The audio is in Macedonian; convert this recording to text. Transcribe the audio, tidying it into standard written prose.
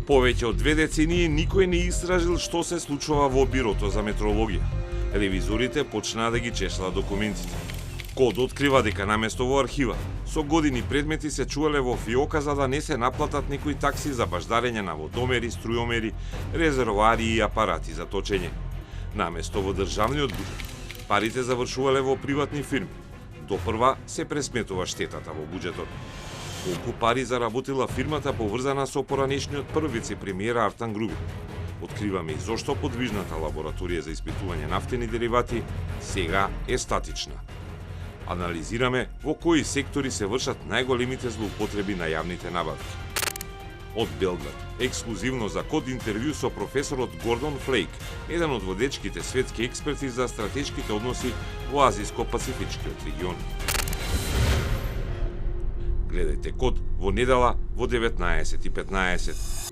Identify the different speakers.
Speaker 1: Повеќе од 2 децении никој не истражил што се случува во Бирото за метрологија. Ревизорите почнаа да ги чешлаат документите. Код открива дека наместо во архива, со години предмети се чувале во фиока за да не се наплатат некои такси за баждарење на водомери, струјомери, резервоари и апарати за точење. Наместо во државниот буџет, парите завршувале во приватни фирми. Допрва се пресметува штетата во буџетот. Колку пари заработила фирмата поврзана со поранешниот прв вице-премиер Артан Груби. Откриваме и зошто подвижната лабораторија за испитување нафтени деривати сега е статична. Анализираме во кои сектори се вршат најголемите злоупотреби на јавните набавки. Од Белград, ексклузивно за код интервју со професорот Гордон Флейк, еден од водечките светски експерти за стратешките односи во Азиско-Пацифичкиот регион. Гледајте код во недела во 19:15.